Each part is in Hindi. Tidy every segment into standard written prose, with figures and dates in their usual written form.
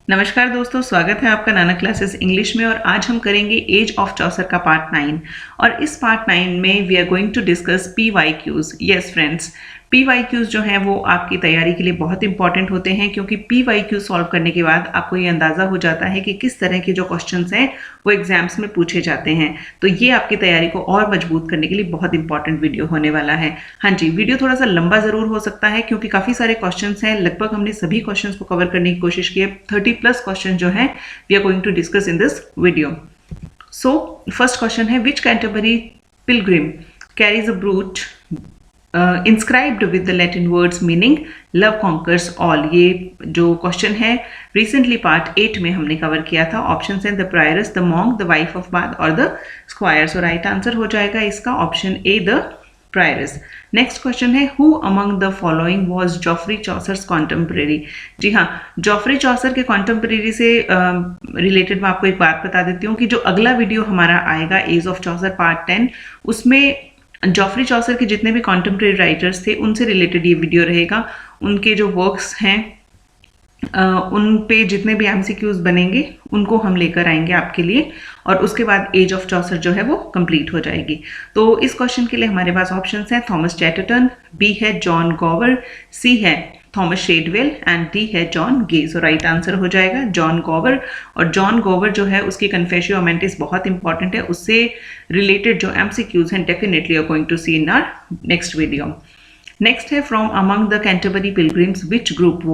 नमस्कार दोस्तों, स्वागत है आपका नाना क्लासेस इंग्लिश में। और आज हम करेंगे एज ऑफ चौसर का पार्ट 9। और इस पार्ट 9 में we are going to discuss PYQs। Yes friends, PYQs जो हैं वो आपकी तैयारी के लिए बहुत इंपॉर्टेंट होते हैं, क्योंकि PYQ सॉल्व करने के बाद आपको ये अंदाज़ा हो जाता है कि किस तरह के जो क्वेश्चंस हैं वो एग्जाम्स में पूछे जाते हैं। तो ये आपकी तैयारी को और मजबूत करने के लिए बहुत इंपॉर्टेंट वीडियो होने वाला है। हाँ जी, वीडियो थोड़ा सा लंबा ज़रूर हो सकता है क्योंकि काफ़ी सारे क्वेश्चंस हैं। लगभग हमने सभी क्वेश्चंस को कवर करने की कोशिश की है। 30+ क्वेश्चन जो है we are going to discuss in this video. So first question है, which Canterbury pilgrim carries a brooch inscribed with the Latin words meaning love conquers all। ये जो क्वेश्चन है रिसेंटली पार्ट 8 में हमने कवर किया था। ऑप्शन है the prioress, the monk, the wife of Bath और the squire. So right answer हो जाएगा इसका option A, the prioress. Next question है, who among the following was Geoffrey Chaucer's contemporary. जी हाँ, जॉफ्री चौसर के कॉन्टेम्परेरी से रिलेटेड मैं आपको एक बात बता देती हूँ कि जो अगला वीडियो हमारा आएगा एज ऑफ चौसर पार्ट 10, उसमें जॉफ्री चौसर के जितने भी कॉन्टेम्परेरी राइटर्स थे उनसे रिलेटेड ये वीडियो रहेगा। उनके जो वर्क्स हैं उन पे जितने भी MCQs बनेंगे उनको हम लेकर आएंगे आपके लिए, और उसके बाद एज ऑफ चौसर जो है वो कंप्लीट हो जाएगी। तो इस क्वेश्चन के लिए हमारे पास ऑप्शंस हैं, थॉमस चैटरटन, बी है जॉन गॉवर, सी है थॉमस शेडवेल एंड डी है जॉन गे। सो राइट आंसर हो जाएगा जॉन गॉवर। और जॉन गॉवर जो है उसकी कन्फेसियो अमेंटिस बहुत इंपॉर्टेंट है, उससे रिलेटेड जो MCQs हैं definitely are going to see in our next video. Next है, from among the Canterbury pilgrims which group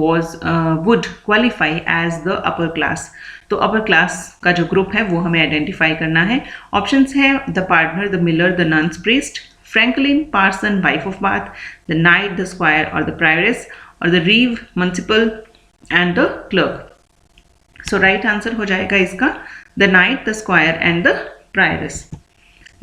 would qualify as the upper class. तो अपर क्लास का जो ग्रुप है वो हमें आइडेंटिफाई करना है। ऑप्शंस है the partner, the miller, the nun's priest, Franklin, parson, wife of Bath, the knight, the squire और द प्रायरस, और the reeve, municipal and the clerk. So right answer हो जाएगा इसका the knight, the squire and the prioress.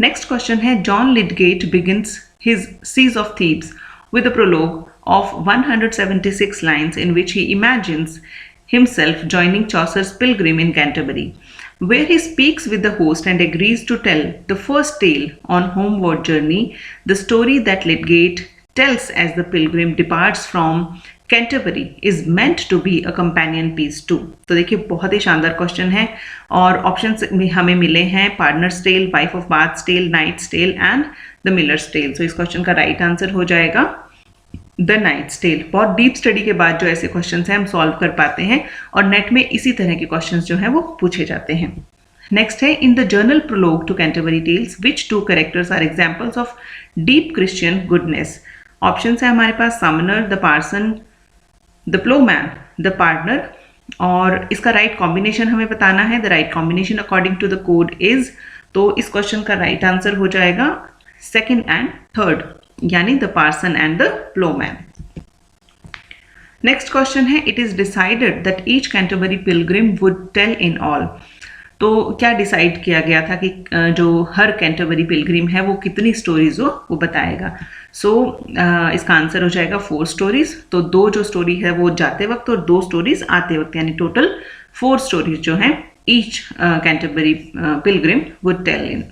Next question है, John Lydgate begins his siege of Thebes with a prologue of 176 lines in which he imagines himself joining Chaucer's pilgrim in Canterbury, where he speaks with the host and agrees to tell the first tale on homeward journey. The story that Lydgate tells as the pilgrim departs from Canterbury is meant to be a companion piece too। तो देखिए बहुत ही शानदार क्वेश्चन है, और ऑप्शंस हमें मिले हैं partner's tale, wife of Bath's tale, knight's tale and the miller's tale. So इस क्वेश्चन का राइट आंसर हो जाएगा द नाइट्स टेल। बहुत डीप स्टडी के बाद जो ऐसे क्वेश्चंस हैं हम सॉल्व कर पाते हैं, और नेट में इसी तरह के क्वेश्चंस जो हैं वो पूछे जाते हैं। नेक्स्ट है, in the general prologue to Canterbury tales which two characters are examples of deep Christian goodness. Options है हमारे पास summoner, the parson, the ploughman, the partner, और इसका राइट कॉम्बिनेशन हमें बताना है। The right combination according to the code is, तो इस क्वेश्चन का राइट आंसर हो जाएगा सेकेंड एंड थर्ड, यानी the parson and the ploughman. Next question है, it is decided that each Canterbury pilgrim would tell in all. तो क्या डिसाइड किया गया था कि जो हर कैंटरबरी पिलग्रिम है वो कितनी स्टोरीज वो बताएगा। सो इसका आंसर हो जाएगा 4 स्टोरीज। तो 2 जो स्टोरी है वो जाते वक्त और 2 स्टोरीज आते वक्त, यानी टोटल 4 स्टोरीज जो हैं each Canterbury pilgrim would tell in.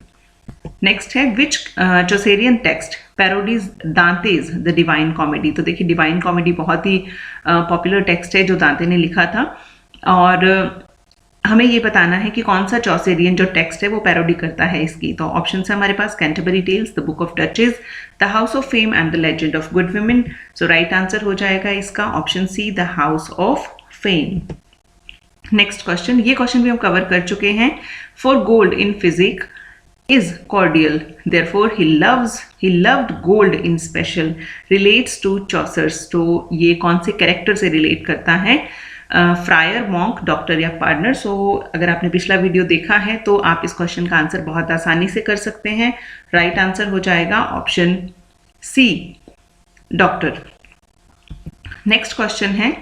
Next है, which Chaucerian text parodies Dante's the divine comedy. तो देखिए डिवाइन कॉमेडी बहुत ही पॉपुलर टेक्स्ट है जो दांते ने लिखा था, और हमें ये बताना है कि कौन सा चौसेरियन जो टेक्स्ट है वो पैरोडी करता है इसकी। तो ऑप्शन है हमारे पास Canterbury tales, the book of duchess, the house of fame and the legend of good women. So right answer हो जाएगा इसका option C, the house of fame. Next question, ये क्वेश्चन भी हम कवर कर चुके हैं। For gold in physic is cordial, therefore he loved gold in special, relates to Chaucer's। तो ये कौन से कैरेक्टर से रिलेट करता है, फ्रायर, मॉन्क, डॉक्टर या पार्टनर। सो अगर आपने पिछला वीडियो देखा है तो आप इस क्वेश्चन का आंसर बहुत आसानी से कर सकते हैं। राइट आंसर हो जाएगा option C, doctor. Next question है,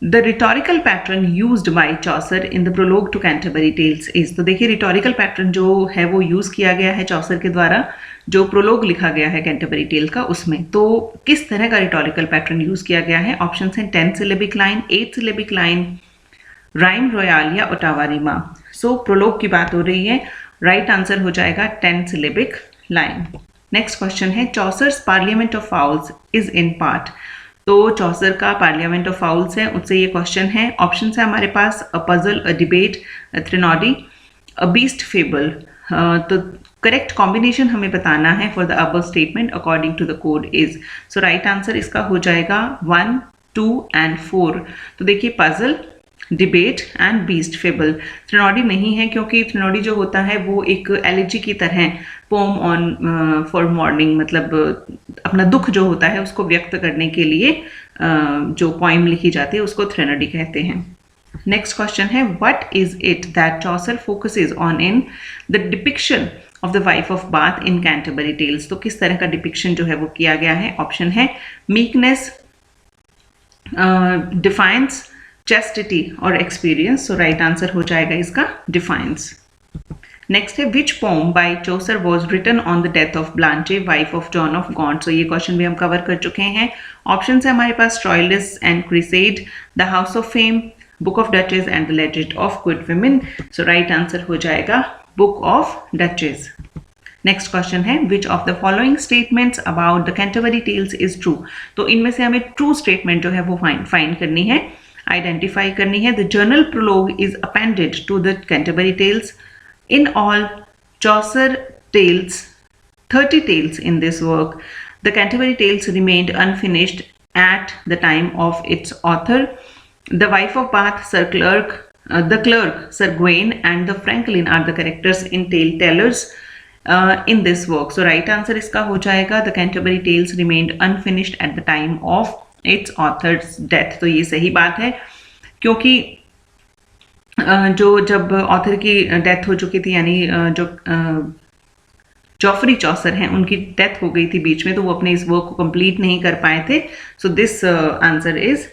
the rhetorical pattern used by Chaucer in the prologue to Canterbury tales is. तो देखिए रिटोरिकल पैटर्न जो है वो यूज किया गया है चौसर के द्वारा, जो प्रोलोग लिखा गया है कैंटरबरी टेल का उसमें। तो किस तरह का रिटोरिकल पैटर्न यूज किया गया है। ऑप्शन हैं 10 syllabic line, 8 syllabic line, rhyme royal या ओटावा रिमा। सो प्रोलोग की बात हो रही है, राइट आंसर हो जाएगा 10 सिलेबिक लाइन। नेक्स्ट क्वेश्चन है, Chaucer's parliament of fowls is in part तो चौसर का पार्लियामेंट ऑफ फाउल्स है, उससे ये क्वेश्चन है। ऑप्शन है हमारे पास a puzzle, a debate, a threnody, a beast fable. तो करेक्ट कॉम्बिनेशन हमें बताना है for the above statement according to the code is. So right answer इसका हो जाएगा 1, 2 एंड 4। तो देखिए puzzle, debate and beast fable. Threnody नहीं है क्योंकि थ्रिनोडी जो होता है वो एक एलिजी की तरह पोम ऑन फॉर मॉर्निंग, मतलब अपना दुख जो होता है उसको व्यक्त करने के लिए जो पोइम लिखी जाती है उसको थ्रिनोडी कहते हैं। नेक्स्ट क्वेश्चन है what is it that Chaucer focuses on in the depiction of the wife of Bath in Canterbury tales. तो किस तरह का डिपिक्शन जो है वो किया गया है। ऑप्शन है मीकनेस, डिफाइंस, चेस्टिटी और एक्सपीरियंस। सो राइट आंसर हो जाएगा इसका डिफाइंस। नेक्स्ट है which poem by Chaucer was written on the death of Blanche wife of John of Gaunt. सो ये क्वेश्चन भी हम कवर कर चुके हैं। ऑप्शन है हमारे पास Troilus and Criseyde, the house of fame, book of duchess and the legend of good women. So right answer हो जाएगा book of duchess. Next question है which of the following statements about the Canterbury tales is true. तो इनमें से हमें ट्रू स्टेटमेंट जो है वो फाइंड करनी है, आइडेंटिफाई करनी है। The general prologue is appended to the Canterbury Tales. In all Chaucer tales 30 tales in this work. The Canterbury Tales remained unfinished at the time of its author. The wife of Bath, the clerk, Sir Gawain, and the Franklin are the characters in tale tellers in this work. So right answer इसका हो जाएगा The Canterbury Tales remained unfinished at the time of its author's death. तो ये सही बात है क्योंकि जो जब ऑथर की डेथ हो चुकी थी, यानी जो जॉफरी चौसर हैं उनकी डेथ हो गई थी बीच में, तो वो अपने इस वर्क को कंप्लीट नहीं कर पाए थे। So this answer is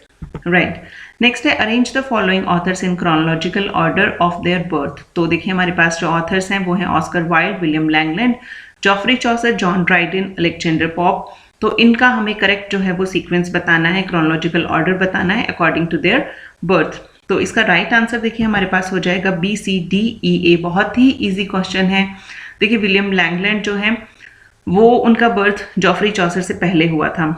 right. Next है arrange the following authors in chronological order of their birth. तो देखिए हमारे पास जो ऑथर्स हैं वो हैं Oscar Wilde, William Langland, Geoffrey Chaucer, John Dryden, Alexander Pope. तो इनका हमें करेक्ट जो है वो सीक्वेंस बताना है, क्रोनोलॉजिकल ऑर्डर बताना है अकॉर्डिंग टू देयर बर्थ। तो इसका राइट आंसर देखिए हमारे पास हो जाएगा बी, सी, डी, ई, ए। बहुत ही इजी क्वेश्चन है। देखिए विलियम लैंगलैंड जो है वो उनका बर्थ जॉफरी चौसर से पहले हुआ था,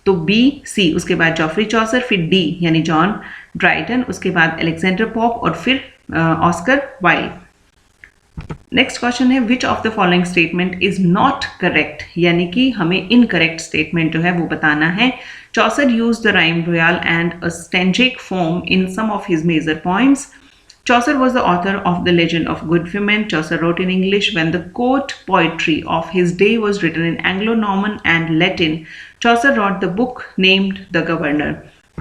तो बी, सी, उसके बाद जॉफरी चौसर, फिर डी यानी जॉन ड्राइडन, उसके बाद अलेक्जेंडर पॉप और फिर ऑस्कर वाइल्ड। नेक्स्ट क्वेश्चन है which of the following statement is not correct, यानी कि हमें इनकरेक्ट स्टेटमेंट जो है वो बताना है। Chaucer used the rhyme royal and a stanzaic form in some of his major poems. Chaucer was the author of The Legend of Good Women. Chaucer wrote in English when the court poetry of his day was written in Anglo-Norman and Latin. Chaucer wrote the book named The Governor.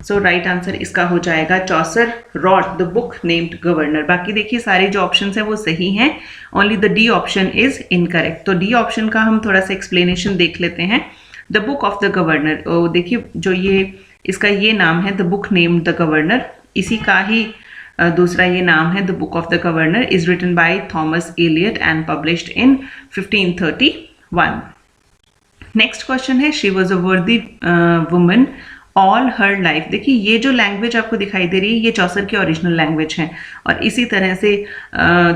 So right answer इसका हो जाएगा Chaucer wrote the book named Governor. बाकी देखिए सारे जो ऑप्शंस हैं वो सही हैं, only the D option is incorrect. तो D ऑप्शन का हम थोड़ा सा एक्सप्लेनेशन देख लेते हैं। The book of the Governor, देखिए जो ये इसका ये नाम है The book named the Governor, इसी का ही दूसरा ये नाम है the book of the governor, is written by Thomas Elyot and published in 1531। Next question है she was a worthy woman all her life. देखिए ये जो लैंग्वेज आपको दिखाई दे रही है ये चौसर की ओरिजिनल लैंग्वेज है, और इसी तरह से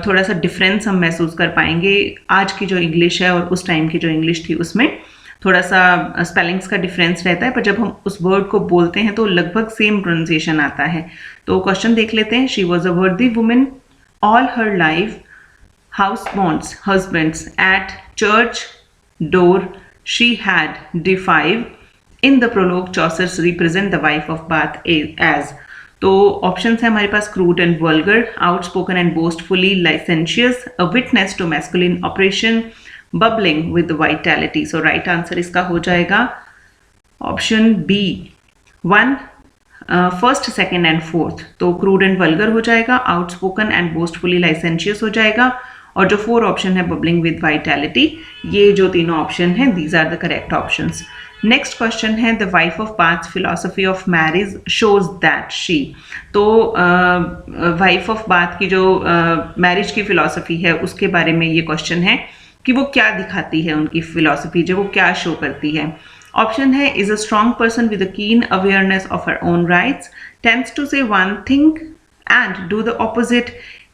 थोड़ा सा डिफरेंस हम महसूस कर पाएंगे। आज की जो इंग्लिश है और उस टाइम की जो इंग्लिश थी उसमें थोड़ा सा स्पेलिंग्स का डिफरेंस रहता है, पर जब हम उस वर्ड को बोलते हैं तो लगभग सेम प्रोनाउंसिएशन आता है। तो क्वेश्चन देख लेते हैं। She was a worthy woman all her life, house bonds husbands, at church door she had D5। In the prologue Chaucer's represent the wife of Bath as. तो ऑप्शन है हमारे पास crude and vulgar, outspoken and boastfully licentious, a witness to masculine operation, bubbling with vitality. So right answer इसका हो जाएगा option B 1, first, second and fourth. तो क्रूड एंड वल्गर हो जाएगा, आउटस्पोकन एंड बोस्टफुली लाइसेंशियस हो जाएगा, और जो 4 ऑप्शन है बबलिंग विद वाइटैलिटी, ये जो तीनों ऑप्शन हैं these are the correct options. Next question है the wife of Bath philosophy of marriage shows that she. तो वाइफ ऑफ बाथ की जो मैरिज की फिलोसफी है उसके बारे में ये क्वेश्चन है कि वो क्या दिखाती है, उनकी फिलॉसफी जो वो क्या शो करती है। ऑप्शन है is a strong person with a keen awareness of her own rights, tends to say one thing and do the opposite,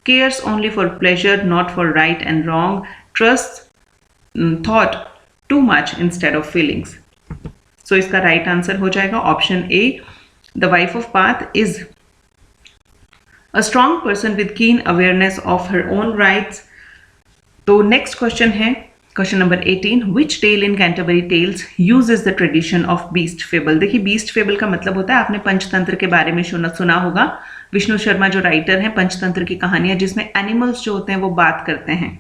cares only for pleasure not for right and wrong, trust thought too much instead of feelings. So इसका राइट आंसर हो जाएगा option A, the wife of Bath is a strong person with keen awareness of her own rights. तो नेक्स्ट क्वेश्चन है question number 18, which tale in Canterbury Tales uses the tradition of beast fable. देखिए बीस्ट फेबल का मतलब होता है, आपने पंचतंत्र के बारे में सुना होगा। विष्णु शर्मा जो राइटर हैं, पंचतंत्र की कहानियां जिसमें एनिमल्स जो होते हैं वो बात करते हैं,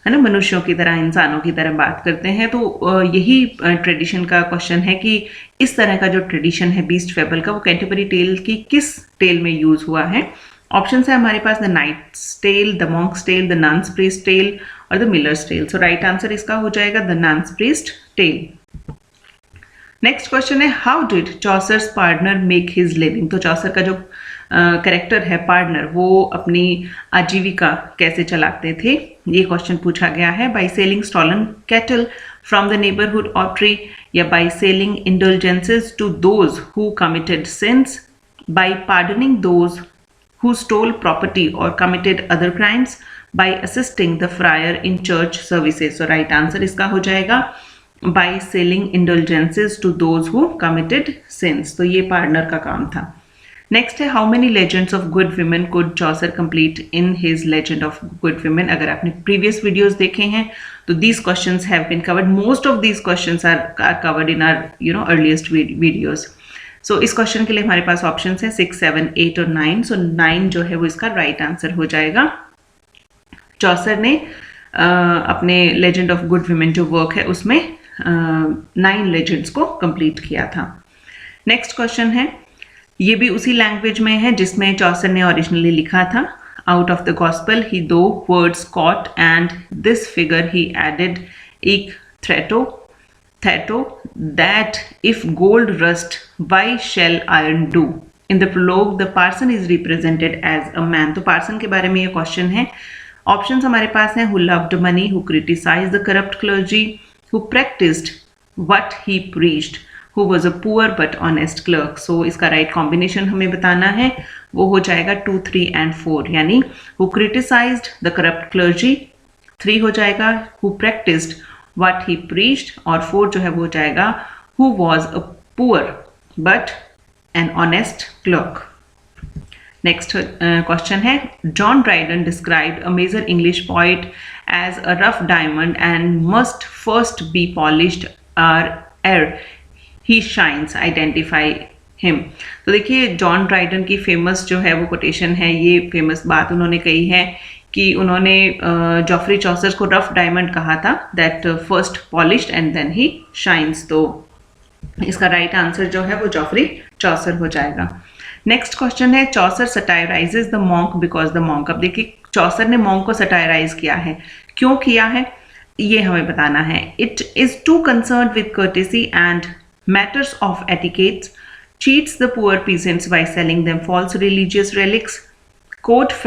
है ना, मनुष्यों की तरह, इंसानों की तरह बात करते हैं। तो यही ट्रेडिशन का क्वेश्चन है कि इस तरह का जो ट्रेडिशन है बीस्ट फेबल का, वो कैंटरबरी टेल की किस टेल में यूज हुआ है। ऑप्शन है हमारे पास the knight's tale, the monk's tale, the nun's priest tale और the miller's tale. So right answer इसका हो जाएगा the nun's priest tale. Next question है, how did Chaucer's pardoner make his living. तो चॉसर का जो कैरेक्टर है पार्टनर, वो अपनी आजीविका कैसे चलाते थे, ये क्वेश्चन पूछा गया है। By selling stolen cattle from the neighbourhood autry, या by selling indulgences to those who committed sins, by pardoning those who stole property or committed other crimes, by assisting the friar in church services. So right answer इसका हो जाएगा by selling indulgences to those who committed sins. तो ये पार्टनर का काम था। नेक्स्ट है, how many legends of good women could Chaucer complete in his legend of good women. अगर आपने प्रीवियस वीडियोस देखे हैं तो these questions have been covered, most of these questions are covered in our earliest videos. So इस क्वेश्चन के लिए हमारे पास ऑप्शन है 6, 7, 8 और 9। सो 9 जो है वो इसका राइट आंसर हो जाएगा। चॉसर ने अपने लेजेंड ऑफ गुड विमेन जो वर्क है उसमें 9 लेजेंड्स को कंप्लीट किया था। नेक्स्ट क्वेश्चन है, ये भी उसी लैंग्वेज में है जिसमें चॉसर ने ओरिजिनली लिखा था। Out of the gospel he tho words caught and this figure he added eek Theto, that if gold rust, why shall iron do? In the prologue, the parson is represented as a man. तो पार्सन के बारे में ये क्वेश्चन है। ऑप्शंस हमारे पास हैं, who loved money, who criticized the corrupt clergy, who practiced what he preached, who was a poor but honest clerk. So इसका राइट कॉम्बिनेशन हमें बताना है, वो हो जाएगा 2, 3 and 4, यानी who criticized the corrupt clergy 3 हो जाएगा, who practiced what he preached, और 4 जो है वो जाएगा who was a poor but an honest clerk. Next question है, John Dryden described a major English poet as a rough diamond and must first be polished ere he shines. Identify him. तो देखिए जॉन ड्राइडन की फेमस जो है वो कोटेशन है, ये फेमस बात उन्होंने कही है कि उन्होंने जॉफरी चॉसर को रफ डायमंड कहा था, that first polished and then he shines. तो इसका राइट आंसर जो है वो जॉफरी चॉसर हो जाएगा। नेक्स्ट क्वेश्चन है, Chaucer satirises the monk because the monk. अब देखिए चॉसर ने मॉन्क को सटायराइज किया है, क्यों किया है ये हमें बताना है। It is to concern with courtesy and matters of etiquettes, cheats the poor peasants by selling them false religious relics, courts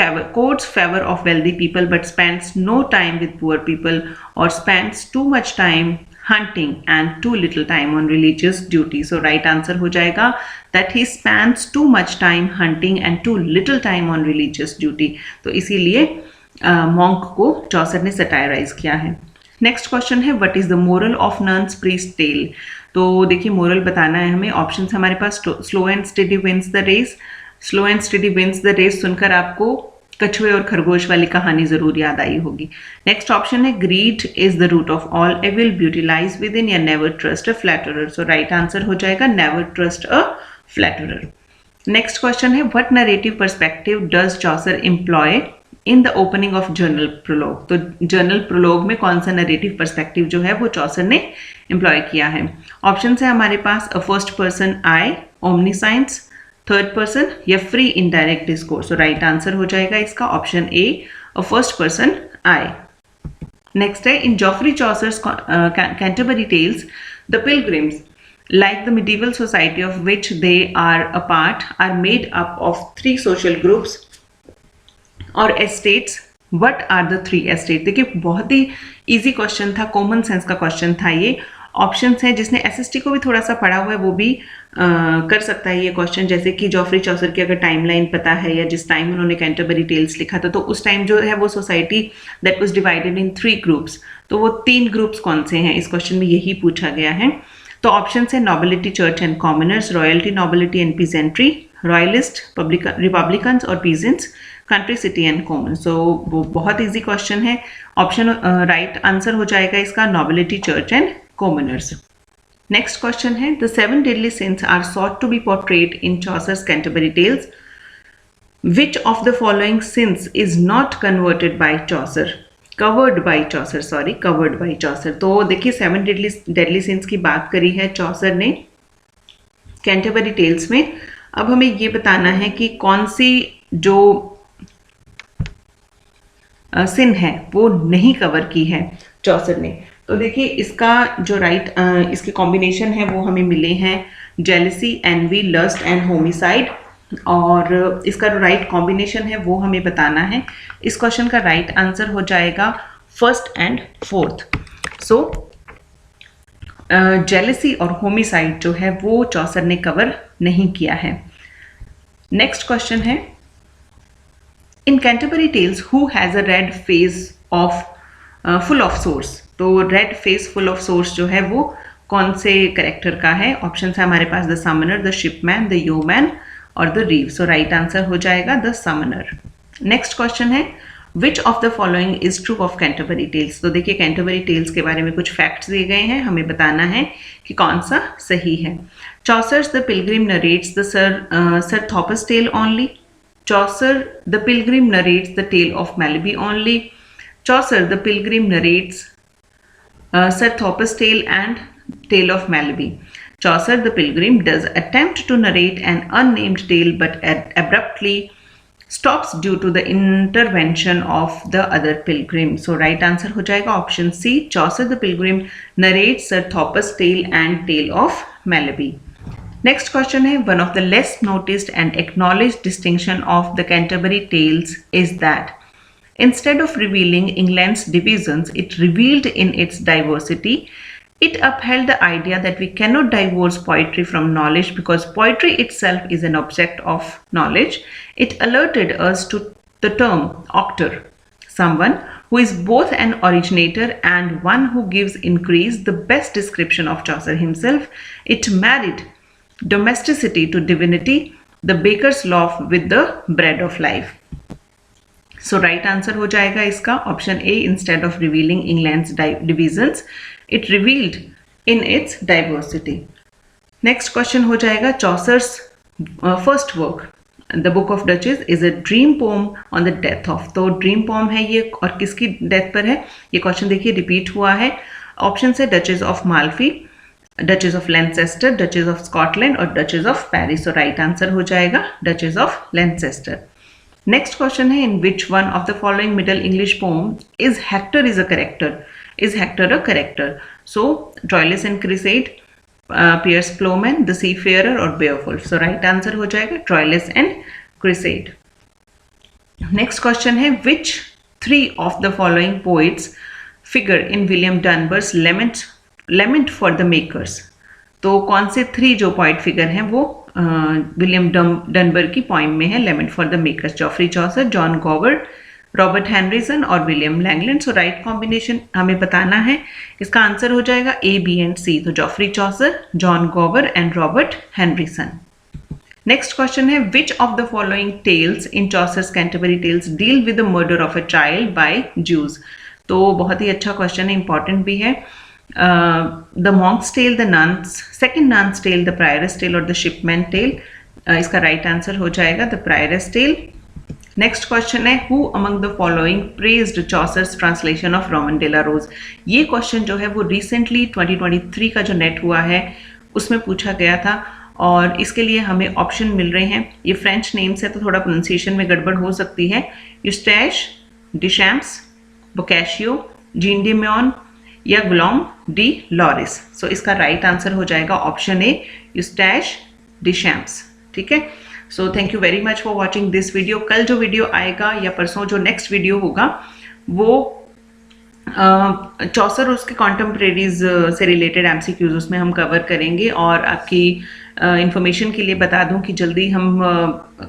favor of wealthy people but spends no time with poor people, or spends too much time hunting and too little time on religious duty. So right answer हो जाएगा that he spends too much time hunting and too little time on religious duty. तो इसीलिए monk को चॉसर ने सटायराइज किया है। नेक्स्ट क्वेश्चन है, what is the moral of nun's priest tale. तो देखिए मोरल बताना है हमें। ऑप्शंस हमारे पास, slow and steady wins the race. Slow and steady wins the race सुनकर आपको कछुए और खरगोश वाली कहानी जरूर याद आई होगी। नेक्स्ट ऑप्शन है, greed is the root of all evil, beauty lies within, या never trust a flatterer. So right answer हो जाएगा never trust a flatterer. Next question है, what narrative perspective does Chaucer employ in the opening of general prologue. तो जर्नल प्रोलॉग में कौन सा नरेटिव पर्सपेक्टिव जो है वो चॉसर ने एम्प्लॉय किया है। ऑप्शन है हमारे पास, a first person I, omniscience, third person, या फ्री इनडायरेक्ट डिस्कोर्स। तो राइट आंसर हो जाएगा इसका option A, a first person I. Next है, in Geoffrey Chaucer's Canterbury tales the pilgrims like the medieval society of which they are a part are made up of 3 social groups और estates. What are the 3 estates? देखिए बहुत ही इजी क्वेश्चन था, कॉमन सेंस का क्वेश्चन था ये। ऑप्शंस हैं, जिसने एसएसटी को भी थोड़ा सा पढ़ा हुआ है वो भी कर सकता है ये क्वेश्चन। जैसे कि जॉफरी चॉसर की अगर टाइमलाइन पता है या जिस टाइम उन्होंने कैंटरबरी टेल्स लिखा था, तो उस टाइम जो है वो society that was divided in 3 groups. तो वो 3 ग्रुप्स कौन से हैं, इस क्वेश्चन में यही पूछा गया है। तो ऑप्शन है nobility, church and commoners, royalty, nobility and peasantry, royalist, republicans और peasants, country, city and common. So वो बहुत इजी क्वेश्चन है। ऑप्शन राइट आंसर हो जाएगा इसका nobility, church and commoners. Next question है the 7 deadly sins are sought to be portrayed in Chaucer's Canterbury Tales. Which of the following sins is not covered by Chaucer? तो देखिए 7 deadly sins की बात करी है चौसर ने कैंटरबरी टेल्स में। अब हमें ये बताना है कि कौन सी जो सिन है वो नहीं कवर की है चौसर ने। तो देखिए इसका जो इसके कॉम्बिनेशन है वो हमें मिले हैं jealousy, envy, lust and homicide, और इसका जो राइट कॉम्बिनेशन है वो हमें बताना है। इस क्वेश्चन का राइट आंसर हो जाएगा first and fourth. So jealousy और होमिसाइड जो है वो चौसर ने कवर नहीं किया है। नेक्स्ट क्वेश्चन है in Canterbury tales who has a red face of full of sores. तो red face full of sores जो है वो कौन से करेक्टर का है? ऑप्शन है हमारे पास the summoner, the shipman, the yeoman और the reeve. So right answer हो जाएगा द समनर। नेक्स्ट क्वेश्चन है which of the following is true of Canterbury tales. तो देखिए कैंटरबरी टेल्स के बारे में कुछ फैक्ट्स दिए गए हैं, हमें बताना है कि कौन सा सही है। Chaucer's the pilgrim narrates the Sir Thomas tale only. Chaucer the Pilgrim narrates the tale of Maliby only. Chaucer the Pilgrim narrates Sir Thopas tale and tale of Maliby. Chaucer the Pilgrim does attempt to narrate an unnamed tale but abruptly stops due to the intervention of the other pilgrim. So right answer हो जाएगा option C. Chaucer the Pilgrim narrates Sir Thopas tale and tale of Maliby. Next question है one of the less noticed and acknowledged distinction of the Canterbury Tales is that instead of revealing England's divisions, it revealed in its diversity. It upheld the idea that we cannot divorce poetry from knowledge because poetry itself is an object of knowledge. It alerted us to the term auctor, someone who is both an originator and one who gives increase, the best description of Chaucer himself. It married domesticity to divinity, the baker's loaf with the bread of life. So right answer हो जाएगा इसका option A. Instead of revealing England's divisions, it revealed in its diversity. Next question हो जाएगा Chaucer's first work, The Book of Duchess, is a dream poem on the death of. तो dream poem है ये और किसकी डेथ पर है? ये क्वेश्चन देखिए रिपीट हुआ है। ऑप्शन है Duchess of Malfi, Duchess of Lancaster, Duchess of Scotland और Duchess of Paris. So right answer हो जाएगा Duchess of Lancaster. Next question है in which one of the following Middle English poem is Hector is a character? Is Hector a character? So Troilus and Cresside, Piers Plowman, The Seafarer और Beowulf. So right answer हो जाएगा Troilus and Cresside. Next question है which three of the following poets figure in William Dunbar's Lament for the Makers? तो कौन से 3 जो पॉइंट फिगर हैं वो विलियम डनबर की पोइम में है lament for the makers? Geoffrey Chaucer, John Gower, Robert Henryson और William Langland. So right combination हमें बताना है। इसका आंसर हो जाएगा A, B एंड C। तो Geoffrey Chaucer, John Gower and Robert Henryson. Next question है which of the following tales in Chaucer's Canterbury tales deal with the murder of a child by Jews. तो बहुत ही अच्छा क्वेश्चन है, इंपॉर्टेंट भी है। The Monk's Tale, the Second Nun's Tale, the Prioress Tale और the Shipman Tale। इसका राइट आंसर हो जाएगा the Prioress Tale। Next question है who among the following praised Chaucer's translation of Roman de la Rose। ये क्वेश्चन जो है वो रिसेंटली 2023 का जो नेट हुआ है उसमें पूछा गया था और इसके लिए हमें ऑप्शन मिल रहे हैं। ये फ्रेंच नेम्स है तो थोड़ा प्रोनाउंसिएशन में गड़बड़ हो सकती है। यूस्टैश, डिशैम्प्स, बोकाशियो, जीन डी मेयन या गुलाम डी लॉरिस। सो इसका राइट आंसर हो जाएगा ऑप्शन ए, यूस्टैश डिशैम्प्स। ठीक है। So thank you very much for watching this video. कल जो वीडियो आएगा या परसों जो नेक्स्ट वीडियो होगा वो चौसर उसके कॉन्टेम्परेरीज से रिलेटेड एमसीक्यूज उसमें हम कवर करेंगे। और आपकी इंफॉर्मेशन के लिए बता दूं कि जल्दी हम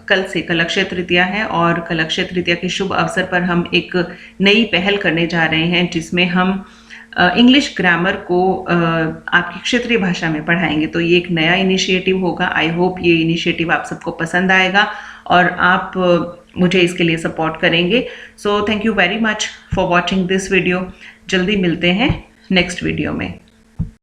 कल से कल अक्षय तृतीया है और कल अक्षय तृतीया के शुभ अवसर पर हम एक नई पहल करने जा रहे हैं जिसमें हम इंग्लिश ग्रामर को आपकी क्षेत्रीय भाषा में पढ़ाएंगे। तो ये एक नया इनिशिएटिव होगा। आई होप ये इनिशिएटिव आप सबको पसंद आएगा और आप मुझे इसके लिए सपोर्ट करेंगे। So thank you very much for watching this video. जल्दी मिलते हैं नेक्स्ट वीडियो में।